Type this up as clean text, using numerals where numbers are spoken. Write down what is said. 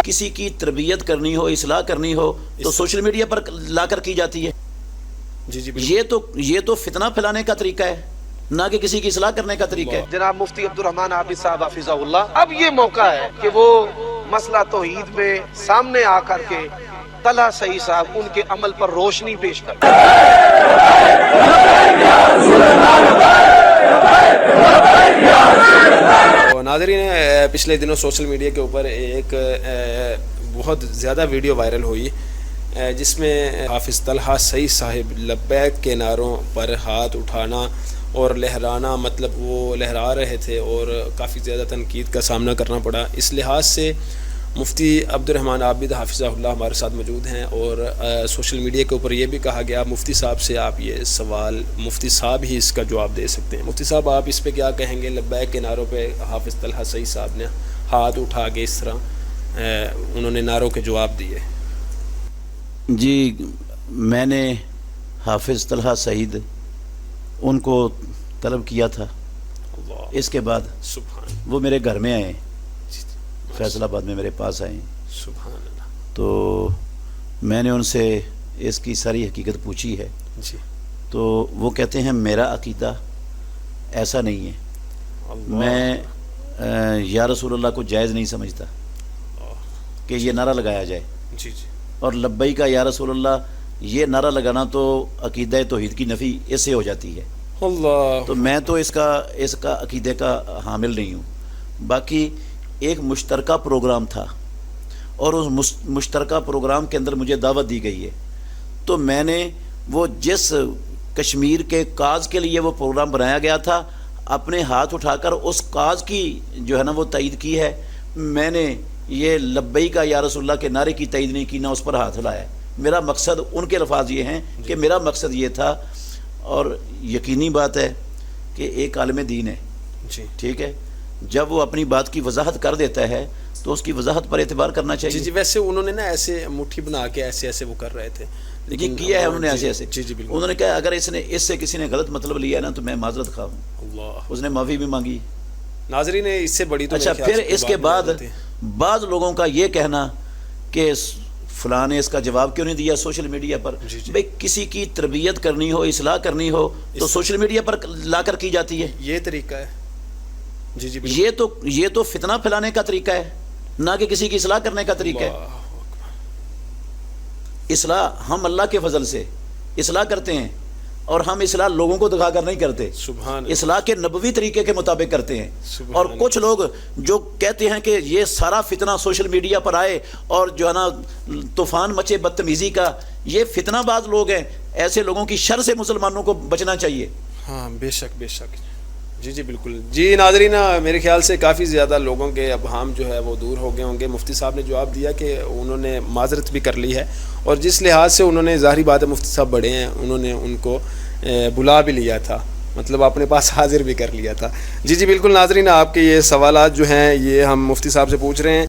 किसी की तरबियत करनी हो, इस्लाह करनी हो तो सोशल मीडिया पर लाकर की जाती है। जी जी ये तो फितना फैलाने का तरीका है, ना कि किसी की इस्लाह करने का तरीका है। जनाब मुफ्ती अब्दुर्रहमान आबिद साहब हाफिज़हुल्लाह, अब ये मौका है कि वो मसला तौहीद में सामने आकर के तलहा सईद साहब उनके अमल पर रोशनी पेश कर। नाज़रीन, पिछले दिनों सोशल मीडिया के ऊपर एक बहुत ज़्यादा वीडियो वायरल हुई जिसमें हाफिज़ तलहा सईद साहब लब्बैक के नारों पर हाथ उठाना और लहराना, मतलब वो लहरा रहे थे और काफ़ी ज़्यादा तनकीद का सामना करना पड़ा। इस लिहाज से मुफ्ती अब्दुर्रहमान आबिद हाफिज़हुल्लाह हमारे साथ मौजूद हैं और सोशल मीडिया के ऊपर ये भी कहा गया मुफ्ती साहब से आप ये सवाल, मुफ्ती साहब ही इसका जवाब दे सकते हैं। मुफ्ती साहब, आप इस पे क्या कहेंगे? लब्बैक के नारों पे हाफिज़ तलहा सईद साहब ने हाथ उठा के इस तरह उन्होंने नारों के जवाब दिए। जी, मैंने हाफिज़ तलहा सईद उनको तलब किया था, इसके बाद वो मेरे घर में आए, फैसलाबाद में मेरे पास आए। सुभान अल्लाह। तो मैंने उनसे इसकी सारी हकीकत पूछी है जी। तो वो कहते हैं मेरा अकीदा ऐसा नहीं है, मैं या रसूलुल्लाह को जायज़ नहीं समझता कि ये नारा लगाया जाए। जी जी। और लब्बई का या रसूलुल्लाह ये नारा लगाना तो अकीदा तौहीद की नफ़ी इससे हो जाती है। अल्लाह। तो मैं तो इसका अकीदे का हामिल नहीं हूँ। बाकी एक मुश्तरका प्रोग्राम था और उस मुश्तरका प्रोग्राम के अंदर मुझे दावत दी गई है, तो मैंने वो जिस कश्मीर के काज के लिए वो प्रोग्राम बनाया गया था, अपने हाथ उठाकर उस काज की जो है ना वो तईद की है। मैंने ये लब्बई का या रसूलुल्लाह के नारे की तईद नहीं की, ना उस पर हाथ हिलाया। मेरा मकसद, उनके अल्फाज ये हैं कि मेरा मकसद ये था, और यकीनी बात है कि एक आलिम दीन है, ठीक है, जब वो अपनी बात की वजाहत कर देता है तो उसकी वजाहत पर एतबार करना चाहिए। जी जी। वैसे उन्होंने ना ऐसे मुट्ठी बना के ऐसे ऐसे वो कर रहे थे, लेकिन किया है उन्होंने ऐसे ऐसे। जी जी बिल्कुल। उन्होंने कहा अगर इससे किसी ने गलत मतलब लिया ना तो मैं माजरत खा हूँ। उसने माफ़ी भी मांगी। नाज़रीन ने इससे बड़ी तो अच्छा, फिर इसके बाद बाद लोगों का ये कहना कि फलां ने इसका जवाब क्यों नहीं दिया सोशल मीडिया पर। भाई, किसी की तरबियत करनी हो, इस्लाह करनी हो तो सोशल मीडिया पर लाकर की जाती है। ये तरीका है। जी जी। ये तो फितना फैलाने का तरीका है, ना कि किसी की इस्लाह करने का तरीका है। इस्लाह हम अल्लाह के फजल से इस्लाह करते हैं और हम इस्लाह लोगों को दिखाकर नहीं करते, इस्लाह के नबवी तरीके के मुताबिक करते हैं। और कुछ लोग जो कहते हैं कि ये सारा फितना सोशल मीडिया पर आए और जो है ना तूफान मचे बदतमीज़ी का, ये फितनाबाज लोग हैं। ऐसे लोगों की शर से मुसलमानों को बचना चाहिए। हाँ, बेशक बेशक। जी जी बिल्कुल। जी नाज़रीन, मेरे ख्याल से काफ़ी ज़्यादा लोगों के अबहाम जो है वो दूर हो गए होंगे। मुफ्ती साहब ने जवाब दिया कि उन्होंने माजरत भी कर ली है, और जिस लिहाज से उन्होंने, ज़ाहिर बात है मुफ्ती साहब बड़े हैं, उन्होंने उनको बुला भी लिया था, मतलब अपने पास हाजिर भी कर लिया था। जी जी बिल्कुल। नाज़रीन, आपके ये सवालात जो हैं ये हम मुफ्ती साहब से पूछ रहे हैं।